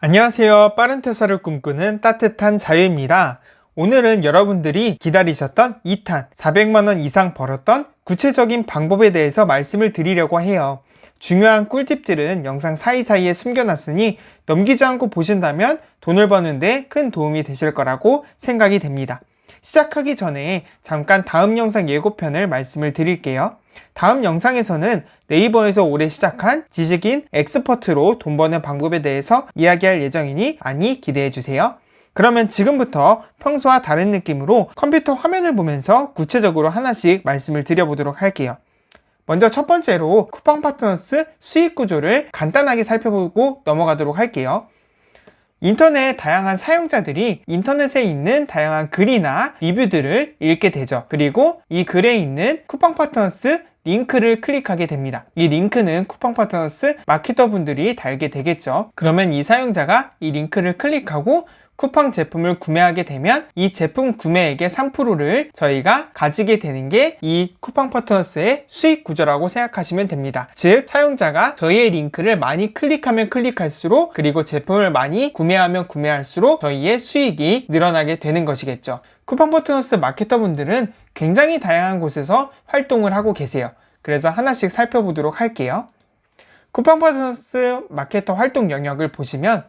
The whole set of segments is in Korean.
안녕하세요. 빠른 퇴사를 꿈꾸는 따뜻한 자유입니다. 오늘은 여러분들이 기다리셨던 2탄 400만원 이상 벌었던 구체적인 방법에 대해서 말씀을 드리려고 해요. 중요한 꿀팁들은 영상 사이사이에 숨겨놨으니 넘기지 않고 보신다면 돈을 버는데 큰 도움이 되실 거라고 생각이 됩니다. 시작하기 전에 잠깐 다음 영상 예고편을 말씀을 드릴게요. 다음 영상에서는 네이버에서 올해 시작한 지식인 엑스퍼트로 돈 버는 방법에 대해서 이야기할 예정이니 많이 기대해주세요. 그러면 지금부터 평소와 다른 느낌으로 컴퓨터 화면을 보면서 구체적으로 하나씩 말씀을 드려보도록 할게요. 먼저 첫 번째로 쿠팡 파트너스 수익 구조를 간단하게 살펴보고 넘어가도록 할게요. 인터넷 다양한 사용자들이 인터넷에 있는 다양한 글이나 리뷰들을 읽게 되죠. 그리고 이 글에 있는 쿠팡 파트너스 링크를 클릭하게 됩니다. 이 링크는 쿠팡 파트너스 마케터 분들이 달게 되겠죠. 그러면 이 사용자가 이 링크를 클릭하고 쿠팡 제품을 구매하게 되면 이 제품 구매액의 3%를 저희가 가지게 되는 게 이 쿠팡 파트너스의 수익 구조라고 생각하시면 됩니다. 즉 사용자가 저희의 링크를 많이 클릭하면 클릭할수록 그리고 제품을 많이 구매하면 구매할수록 저희의 수익이 늘어나게 되는 것이겠죠. 쿠팡 파트너스 마케터 분들은 굉장히 다양한 곳에서 활동을 하고 계세요. 그래서 하나씩 살펴보도록 할게요. 쿠팡 파트너스 마케터 활동 영역을 보시면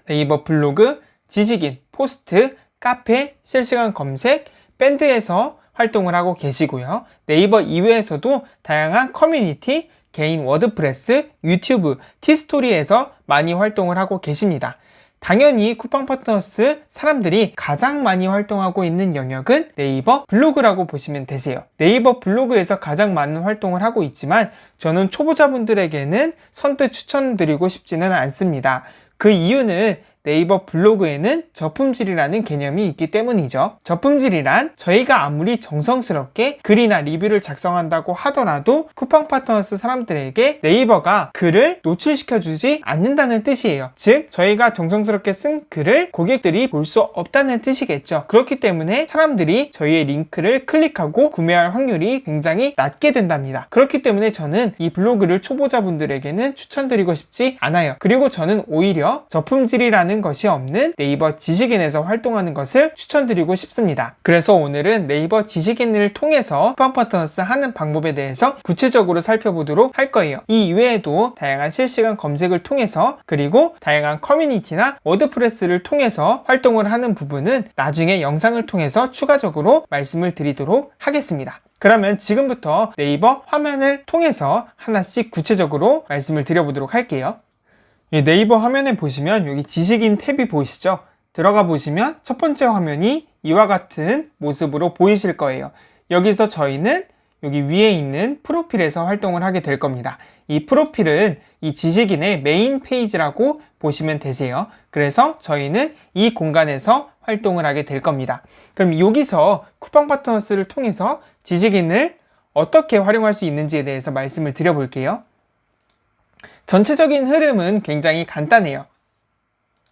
네이버 블로그, 지식인, 포스트, 카페, 실시간 검색, 밴드에서 활동을 하고 계시고요. 네이버 이외에서도 다양한 커뮤니티, 개인 워드프레스, 유튜브, 티스토리에서 많이 활동을 하고 계십니다. 당연히 쿠팡 파트너스 사람들이 가장 많이 활동하고 있는 영역은 네이버 블로그라고 보시면 되세요. 네이버 블로그에서 가장 많은 활동을 하고 있지만 저는 초보자분들에게는 선뜻 추천드리고 싶지는 않습니다. 그 이유는 네이버 블로그에는 저품질이라는 개념이 있기 때문이죠. 저품질이란 저희가 아무리 정성스럽게 글이나 리뷰를 작성한다고 하더라도 쿠팡 파트너스 사람들에게 네이버가 글을 노출시켜주지 않는다는 뜻이에요. 즉 저희가 정성스럽게 쓴 글을 고객들이 볼 수 없다는 뜻이겠죠. 그렇기 때문에 사람들이 저희의 링크를 클릭하고 구매할 확률이 굉장히 낮게 된답니다. 그렇기 때문에 저는 이 블로그를 초보자분들에게는 추천드리고 싶지 않아요. 그리고 저는 오히려 저품질이라는 것이 없는 네이버 지식인에서 활동하는 것을 추천드리고 싶습니다. 그래서 오늘은 네이버 지식인을 통해서 쿠팡 파트너스 하는 방법에 대해서 구체적으로 살펴보도록 할 거예요. 이 이외에도 다양한 실시간 검색을 통해서 그리고 다양한 커뮤니티나 워드프레스를 통해서 활동을 하는 부분은 나중에 영상을 통해서 추가적으로 말씀을 드리도록 하겠습니다. 그러면 지금부터 네이버 화면을 통해서 하나씩 구체적으로 말씀을 드려보도록 할게요. 네이버 화면에 보시면 여기 지식인 탭이 보이시죠? 들어가 보시면 첫 번째 화면이 이와 같은 모습으로 보이실 거예요. 여기서 저희는 여기 위에 있는 프로필에서 활동을 하게 될 겁니다. 이 프로필은 이 지식인의 메인 페이지라고 보시면 되세요. 그래서 저희는 이 공간에서 활동을 하게 될 겁니다. 그럼 여기서 쿠팡 파트너스를 통해서 지식인을 어떻게 활용할 수 있는지에 대해서 말씀을 드려볼게요. 전체적인 흐름은 굉장히 간단해요.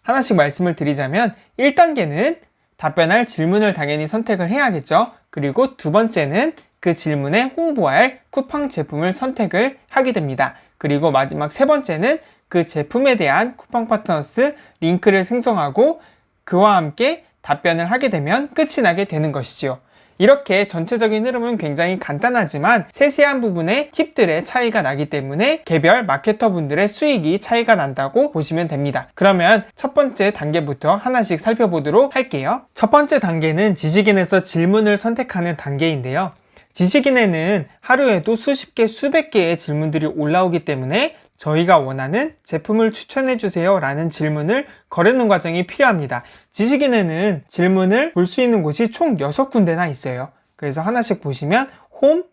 하나씩 말씀을 드리자면 1단계는 답변할 질문을 당연히 선택을 해야겠죠. 그리고 두 번째는 그 질문에 홍보할 쿠팡 제품을 선택을 하게 됩니다. 그리고 마지막 세 번째는 그 제품에 대한 쿠팡 파트너스 링크를 생성하고 그와 함께 답변을 하게 되면 끝이 나게 되는 것이죠. 이렇게 전체적인 흐름은 굉장히 간단하지만 세세한 부분의 팁들의 차이가 나기 때문에 개별 마케터 분들의 수익이 차이가 난다고 보시면 됩니다. 그러면 첫 번째 단계부터 하나씩 살펴보도록 할게요. 첫 번째 단계는 지식인에서 질문을 선택하는 단계인데요. 지식인에는 하루에도 수십 개, 수백 개의 질문들이 올라오기 때문에 저희가 원하는 제품을 추천해주세요 라는 질문을 거르는 과정이 필요합니다. 지식인에는 질문을 볼 수 있는 곳이 총 6군데나 있어요. 그래서 하나씩 보시면 홈,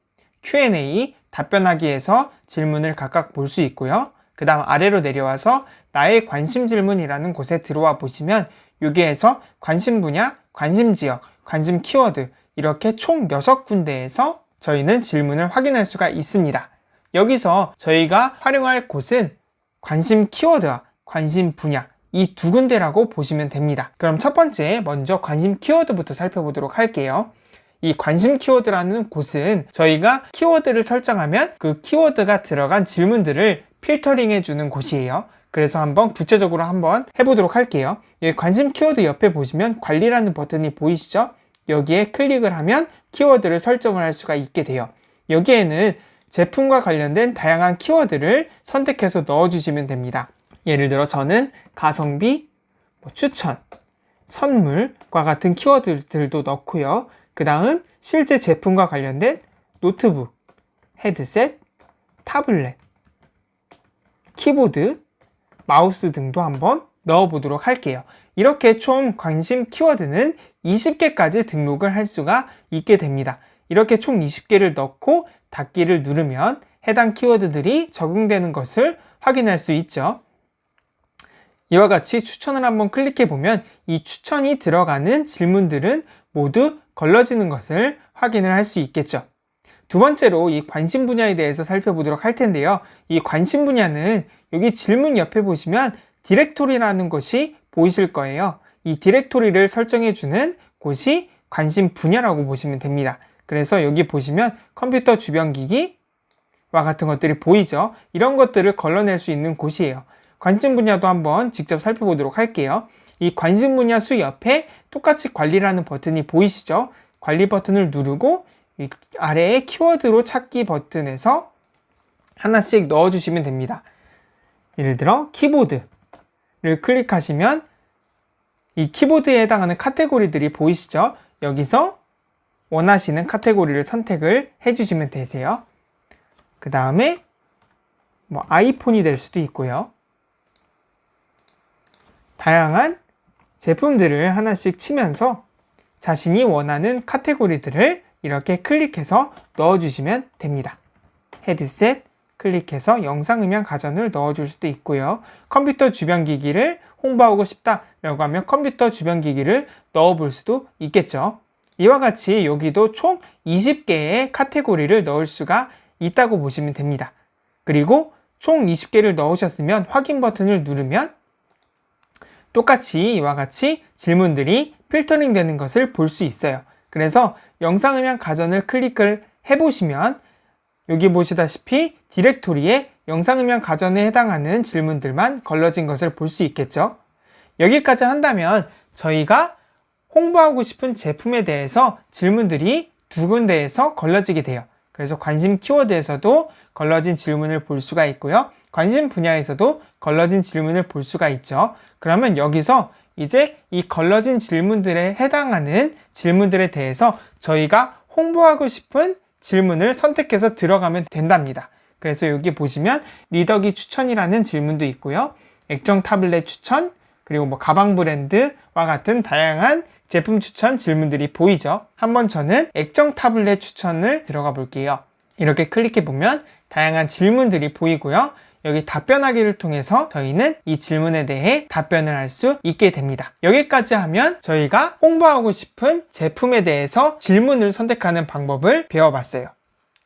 Q&A, 답변하기에서 질문을 각각 볼 수 있고요. 그 다음 아래로 내려와서 나의 관심 질문이라는 곳에 들어와 보시면 여기에서 관심 분야, 관심 지역, 관심 키워드 이렇게 총 6군데에서 저희는 질문을 확인할 수가 있습니다. 여기서 저희가 활용할 곳은 관심 키워드와 관심 분야 이 두 군데라고 보시면 됩니다. 그럼 첫 번째 먼저 관심 키워드부터 살펴보도록 할게요. 이 관심 키워드라는 곳은 저희가 키워드를 설정하면 그 키워드가 들어간 질문들을 필터링해 주는 곳이에요. 그래서 한번 구체적으로 한번 해보도록 할게요. 여기 관심 키워드 옆에 보시면 관리라는 버튼이 보이시죠? 여기에 클릭을 하면 키워드를 설정을 할 수가 있게 돼요. 여기에는 제품과 관련된 다양한 키워드를 선택해서 넣어주시면 됩니다. 예를 들어 저는 가성비, 추천, 선물과 같은 키워드들도 넣고요. 그 다음 실제 제품과 관련된 노트북, 헤드셋, 타블렛, 키보드, 마우스 등도 한번 넣어보도록 할게요. 이렇게 총 관심 키워드는 20개까지 등록을 할 수가 있게 됩니다. 이렇게 총 20개를 넣고 닫기를 누르면 해당 키워드들이 적용되는 것을 확인할 수 있죠. 이와 같이 추천을 한번 클릭해 보면 이 추천이 들어가는 질문들은 모두 걸러지는 것을 확인을 할 수 있겠죠. 두 번째로 이 관심 분야에 대해서 살펴보도록 할 텐데요. 이 관심 분야는 여기 질문 옆에 보시면 디렉토리라는 것이 보이실 거예요. 이 디렉토리를 설정해 주는 곳이 관심 분야라고 보시면 됩니다. 그래서 여기 보시면 컴퓨터 주변 기기와 같은 것들이 보이죠. 이런 것들을 걸러낼 수 있는 곳이에요. 관심 분야도 한번 직접 살펴보도록 할게요. 이 관심 분야 수 옆에 똑같이 관리라는 버튼이 보이시죠? 관리 버튼을 누르고 이 아래에 키워드로 찾기 버튼에서 하나씩 넣어주시면 됩니다. 예를 들어 키보드를 클릭하시면 이 키보드에 해당하는 카테고리들이 보이시죠? 여기서 원하시는 카테고리를 선택을 해주시면 되세요. 그 다음에 아이폰이 될 수도 있고요. 다양한 제품들을 하나씩 치면서 자신이 원하는 카테고리들을 이렇게 클릭해서 넣어주시면 됩니다. 헤드셋 클릭해서 영상음향 가전을 넣어줄 수도 있고요. 컴퓨터 주변 기기를 홍보하고 싶다라고 하면 컴퓨터 주변 기기를 넣어볼 수도 있겠죠. 이와 같이 여기도 총 20개의 카테고리를 넣을 수가 있다고 보시면 됩니다. 그리고 총 20개를 넣으셨으면 확인 버튼을 누르면 똑같이 이와 같이 질문들이 필터링 되는 것을 볼 수 있어요. 그래서 영상음향 가전을 클릭을 해보시면 여기 보시다시피 디렉토리에 영상음향 가전에 해당하는 질문들만 걸러진 것을 볼 수 있겠죠. 여기까지 한다면 저희가 홍보하고 싶은 제품에 대해서 질문들이 두 군데에서 걸러지게 돼요. 그래서 관심 키워드에서도 걸러진 질문을 볼 수가 있고요. 관심 분야에서도 걸러진 질문을 볼 수가 있죠. 그러면 여기서 이제 이 걸러진 질문들에 해당하는 질문들에 대해서 저희가 홍보하고 싶은 질문을 선택해서 들어가면 된답니다. 그래서 여기 보시면 리더기 추천이라는 질문도 있고요. 액정 타블렛 추천, 그리고 가방 브랜드와 같은 다양한 제품 추천 질문들이 보이죠. 한번 저는 액정 타블렛 추천을 들어가 볼게요. 이렇게 클릭해 보면 다양한 질문들이 보이고요. 여기 답변하기를 통해서 저희는 이 질문에 대해 답변을 할 수 있게 됩니다. 여기까지 하면 저희가 홍보하고 싶은 제품에 대해서 질문을 선택하는 방법을 배워봤어요.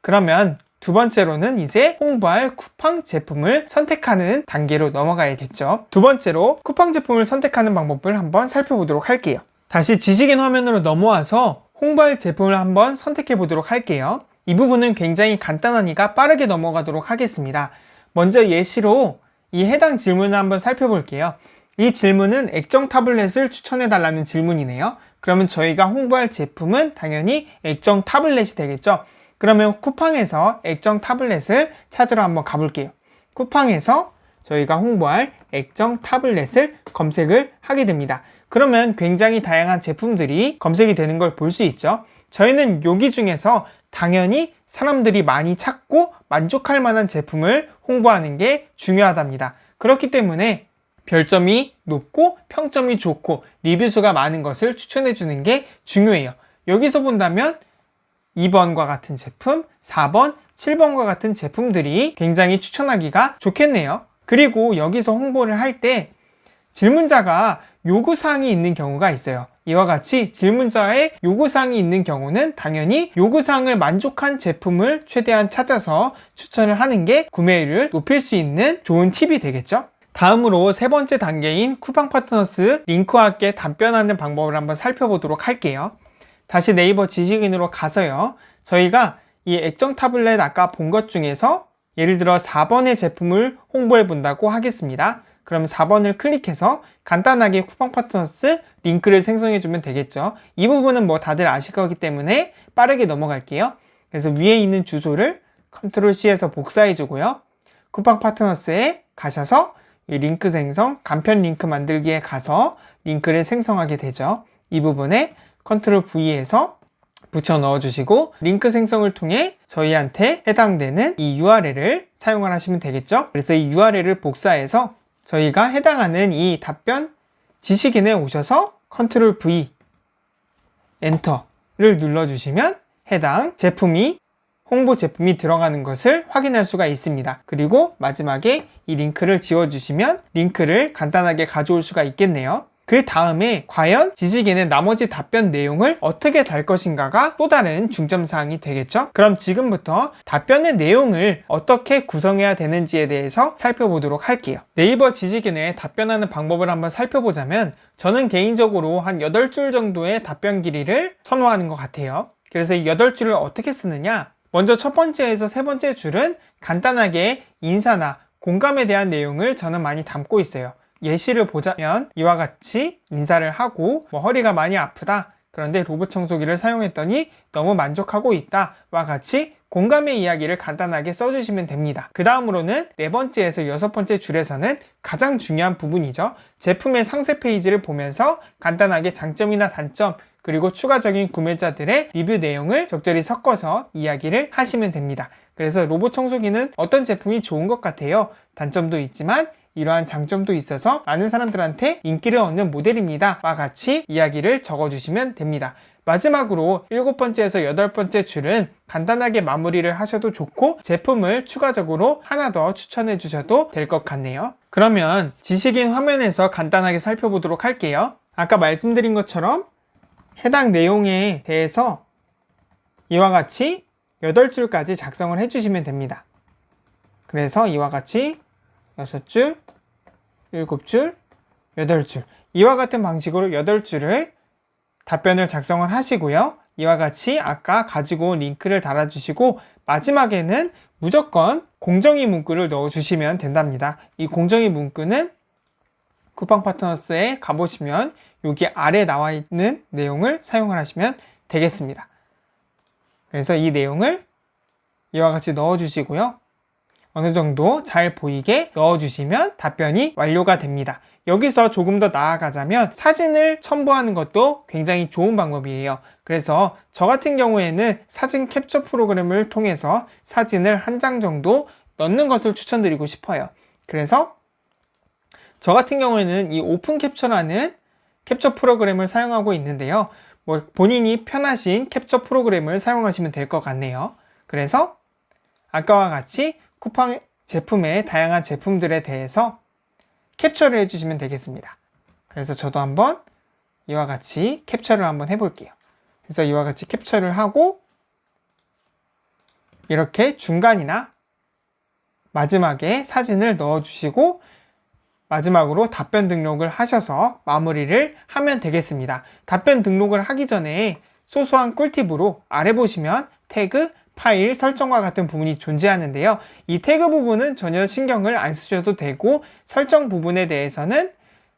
그러면 두 번째로는 이제 홍보할 쿠팡 제품을 선택하는 단계로 넘어가야겠죠. 두 번째로 쿠팡 제품을 선택하는 방법을 한번 살펴보도록 할게요. 다시 지식인 화면으로 넘어와서 홍보할 제품을 한번 선택해 보도록 할게요. 이 부분은 굉장히 간단하니까 빠르게 넘어가도록 하겠습니다. 먼저 예시로 이 해당 질문을 한번 살펴볼게요. 이 질문은 액정 타블렛을 추천해 달라는 질문이네요. 그러면 저희가 홍보할 제품은 당연히 액정 타블렛이 되겠죠. 그러면 쿠팡에서 액정 타블렛을 찾으러 한번 가볼게요. 쿠팡에서 저희가 홍보할 액정 타블렛을 검색을 하게 됩니다. 그러면 굉장히 다양한 제품들이 검색이 되는 걸 볼 수 있죠. 저희는 여기 중에서 당연히 사람들이 많이 찾고 만족할 만한 제품을 홍보하는 게 중요하답니다. 그렇기 때문에 별점이 높고 평점이 좋고 리뷰수가 많은 것을 추천해 주는 게 중요해요. 여기서 본다면 2번과 같은 제품, 4번, 7번과 같은 제품들이 굉장히 추천하기가 좋겠네요. 그리고 여기서 홍보를 할 때 질문자가 요구사항이 있는 경우가 있어요. 이와 같이 질문자의 요구사항이 있는 경우는 당연히 요구사항을 만족한 제품을 최대한 찾아서 추천을 하는 게 구매율을 높일 수 있는 좋은 팁이 되겠죠. 다음으로 세 번째 단계인 쿠팡 파트너스 링크와 함께 답변하는 방법을 한번 살펴보도록 할게요. 다시 네이버 지식인으로 가서요. 저희가 이 액정 타블렛 아까 본 것 중에서 예를 들어 4번의 제품을 홍보해 본다고 하겠습니다. 그럼 4번을 클릭해서 간단하게 쿠팡 파트너스 링크를 생성해주면 되겠죠. 이 부분은 뭐 다들 아실 거기 때문에 빠르게 넘어갈게요. 그래서 위에 있는 주소를 컨트롤 C에서 복사해주고요. 쿠팡 파트너스에 가셔서 이 링크 생성, 간편 링크 만들기에 가서 링크를 생성하게 되죠. 이 부분에 컨트롤 V에서 붙여 넣어주시고 링크 생성을 통해 저희한테 해당되는 이 URL을 사용을 하시면 되겠죠. 그래서 이 URL을 복사해서 저희가 해당하는 이 답변 지식인에 오셔서 컨트롤 V 엔터를 눌러주시면 해당 제품이 홍보 제품이 들어가는 것을 확인할 수가 있습니다. 그리고 마지막에 이 링크를 지워주시면 링크를 간단하게 가져올 수가 있겠네요. 그 다음에 과연 지식인의 나머지 답변 내용을 어떻게 달 것인가가 또 다른 중점사항이 되겠죠? 그럼 지금부터 답변의 내용을 어떻게 구성해야 되는지에 대해서 살펴보도록 할게요. 네이버 지식인에 답변하는 방법을 한번 살펴보자면 저는 개인적으로 한 8줄 정도의 답변 길이를 선호하는 것 같아요. 그래서 이 8줄을 어떻게 쓰느냐? 먼저 첫 번째에서 세 번째 줄은 간단하게 인사나 공감에 대한 내용을 저는 많이 담고 있어요. 예시를 보자면 이와 같이 인사를 하고 허리가 많이 아프다. 그런데 로봇 청소기를 사용했더니 너무 만족하고 있다. 와 같이 공감의 이야기를 간단하게 써주시면 됩니다. 그 다음으로는 네 번째에서 여섯 번째 줄에서는 가장 중요한 부분이죠. 제품의 상세 페이지를 보면서 간단하게 장점이나 단점 그리고 추가적인 구매자들의 리뷰 내용을 적절히 섞어서 이야기를 하시면 됩니다. 그래서 로봇 청소기는 어떤 제품이 좋은 것 같아요. 단점도 있지만 이러한 장점도 있어서 많은 사람들한테 인기를 얻는 모델입니다. 와 같이 이야기를 적어주시면 됩니다. 마지막으로 7번째에서 8번째 줄은 간단하게 마무리를 하셔도 좋고 제품을 추가적으로 하나 더 추천해 주셔도 될 것 같네요. 그러면 지식인 화면에서 간단하게 살펴보도록 할게요. 아까 말씀드린 것처럼 해당 내용에 대해서 이와 같이 8줄까지 작성을 해주시면 됩니다. 그래서 이와 같이 6줄, 7줄, 8줄 이와 같은 방식으로 8줄을 답변을 작성을 하시고요. 이와 같이 아까 가지고 온 링크를 달아주시고 마지막에는 무조건 공정위 문구를 넣어주시면 된답니다. 이 공정위 문구는 쿠팡 파트너스에 가보시면 여기 아래 나와 있는 내용을 사용을 하시면 되겠습니다. 그래서 이 내용을 이와 같이 넣어주시고요. 어느 정도 잘 보이게 넣어주시면 답변이 완료가 됩니다. 여기서 조금 더 나아가자면 사진을 첨부하는 것도 굉장히 좋은 방법이에요. 그래서 저 같은 경우에는 사진 캡처 프로그램을 통해서 사진을 한 장 정도 넣는 것을 추천드리고 싶어요. 그래서 저 같은 경우에는 이 오픈 캡처라는 캡처 프로그램을 사용하고 있는데요. 본인이 편하신 캡처 프로그램을 사용하시면 될 것 같네요. 그래서 아까와 같이 쿠팡 제품의 다양한 제품들에 대해서 캡처를 해주시면 되겠습니다. 그래서 저도 한번 이와 같이 캡처를 한번 해볼게요. 그래서 이와 같이 캡처를 하고 이렇게 중간이나 마지막에 사진을 넣어주시고 마지막으로 답변 등록을 하셔서 마무리를 하면 되겠습니다. 답변 등록을 하기 전에 소소한 꿀팁으로 아래 보시면 태그, 파일 설정과 같은 부분이 존재하는데요. 이 태그 부분은 전혀 신경을 안 쓰셔도 되고 설정 부분에 대해서는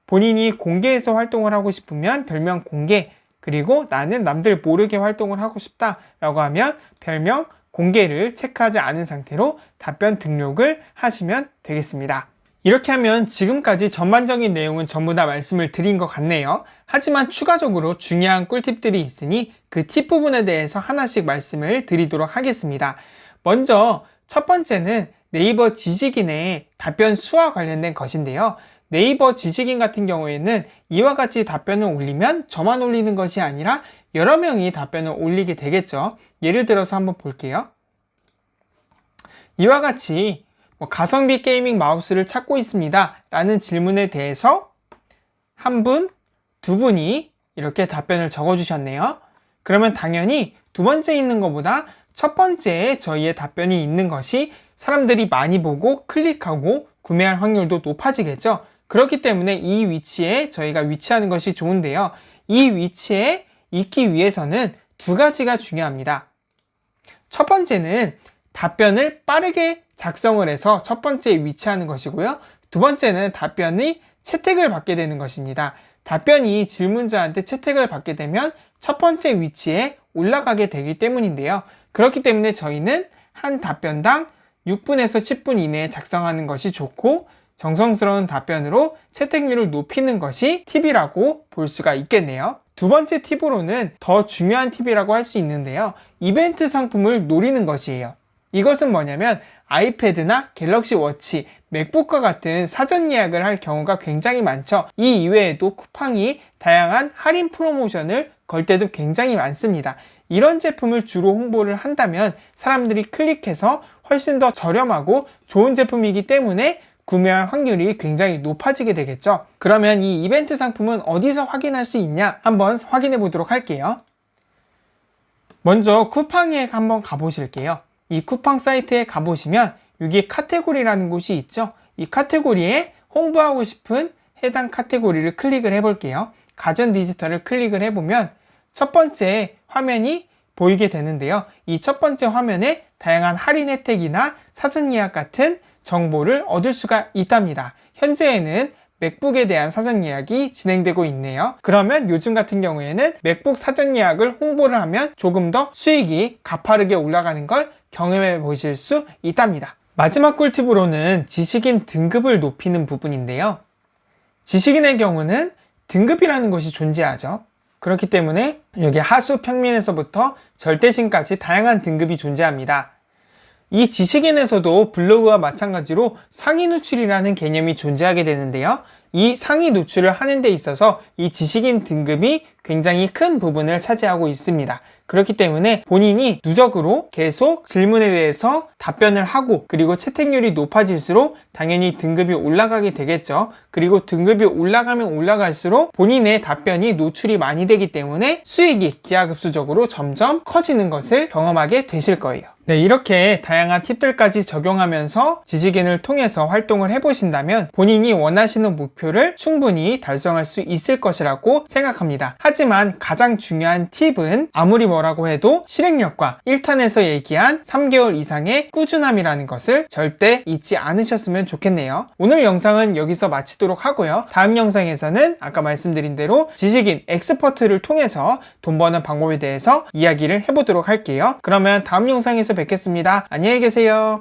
본인이 공개해서 활동을 하고 싶으면 별명 공개, 그리고 나는 남들 모르게 활동을 하고 싶다라고 하면 별명 공개를 체크하지 않은 상태로 답변 등록을 하시면 되겠습니다. 이렇게 하면 지금까지 전반적인 내용은 전부 다 말씀을 드린 것 같네요. 하지만 추가적으로 중요한 꿀팁들이 있으니 그 팁 부분에 대해서 하나씩 말씀을 드리도록 하겠습니다. 먼저 첫 번째는 네이버 지식인의 답변 수와 관련된 것인데요. 네이버 지식인 같은 경우에는 이와 같이 답변을 올리면 저만 올리는 것이 아니라 여러 명이 답변을 올리게 되겠죠. 예를 들어서 한번 볼게요. 이와 같이 가성비 게이밍 마우스를 찾고 있습니다 라는 질문에 대해서 한 분, 두 분이 이렇게 답변을 적어 주셨네요. 그러면 당연히 두 번째 있는 것보다 첫 번째에 저희의 답변이 있는 것이 사람들이 많이 보고 클릭하고 구매할 확률도 높아지겠죠. 그렇기 때문에 이 위치에 저희가 위치하는 것이 좋은데요. 이 위치에 있기 위해서는 두 가지가 중요합니다. 첫 번째는 답변을 빠르게 작성을 해서 첫 번째에 위치하는 것이고요. 두 번째는 답변이 채택을 받게 되는 것입니다. 답변이 질문자한테 채택을 받게 되면 첫 번째 위치에 올라가게 되기 때문인데요. 그렇기 때문에 저희는 한 답변당 6분에서 10분 이내에 작성하는 것이 좋고 정성스러운 답변으로 채택률을 높이는 것이 팁이라고 볼 수가 있겠네요. 두 번째 팁으로는 더 중요한 팁이라고 할 수 있는데요. 이벤트 상품을 노리는 것이에요. 이것은 뭐냐면 아이패드나 갤럭시 워치, 맥북과 같은 사전 예약을 할 경우가 굉장히 많죠. 이 이외에도 쿠팡이 다양한 할인 프로모션을 걸 때도 굉장히 많습니다. 이런 제품을 주로 홍보를 한다면 사람들이 클릭해서 훨씬 더 저렴하고 좋은 제품이기 때문에 구매할 확률이 굉장히 높아지게 되겠죠. 그러면 이 이벤트 상품은 어디서 확인할 수 있냐? 한번 확인해 보도록 할게요. 먼저 쿠팡에 한번 가보실게요. 이 쿠팡 사이트에 가보시면 여기 카테고리라는 곳이 있죠. 이 카테고리에 홍보하고 싶은 해당 카테고리를 클릭을 해볼게요. 가전 디지털을 클릭을 해보면 첫 번째 화면이 보이게 되는데요. 이 첫 번째 화면에 다양한 할인 혜택이나 사전 예약 같은 정보를 얻을 수가 있답니다. 현재에는 맥북에 대한 사전 예약이 진행되고 있네요. 그러면 요즘 같은 경우에는 맥북 사전 예약을 홍보를 하면 조금 더 수익이 가파르게 올라가는 걸 경험해 보실 수 있답니다. 마지막 꿀팁으로는 지식인 등급을 높이는 부분인데요. 지식인의 경우는 등급이라는 것이 존재하죠. 그렇기 때문에 여기 하수, 평민에서부터 절대신까지 다양한 등급이 존재합니다. 이 지식인에서도 블로그와 마찬가지로 상위 노출이라는 개념이 존재하게 되는데요. 이 상위 노출을 하는 데 있어서 이 지식인 등급이 굉장히 큰 부분을 차지하고 있습니다. 그렇기 때문에 본인이 누적으로 계속 질문에 대해서 답변을 하고 그리고 채택률이 높아질수록 당연히 등급이 올라가게 되겠죠. 그리고 등급이 올라가면 올라갈수록 본인의 답변이 노출이 많이 되기 때문에 수익이 기하급수적으로 점점 커지는 것을 경험하게 되실 거예요. 네, 이렇게 다양한 팁들까지 적용하면서 지식인을 통해서 활동을 해보신다면 본인이 원하시는 목표를 충분히 달성할 수 있을 것이라고 생각합니다. 하지만 가장 중요한 팁은 아무리 뭐라고 해도 실행력과 1탄에서 얘기한 3개월 이상의 꾸준함이라는 것을 절대 잊지 않으셨으면 좋겠네요. 오늘 영상은 여기서 마치도록 하고요. 다음 영상에서는 아까 말씀드린 대로 지식인 엑스퍼트를 통해서 돈 버는 방법에 대해서 이야기를 해보도록 할게요. 그러면 다음 영상에서 뵙겠습니다. 안녕히 계세요.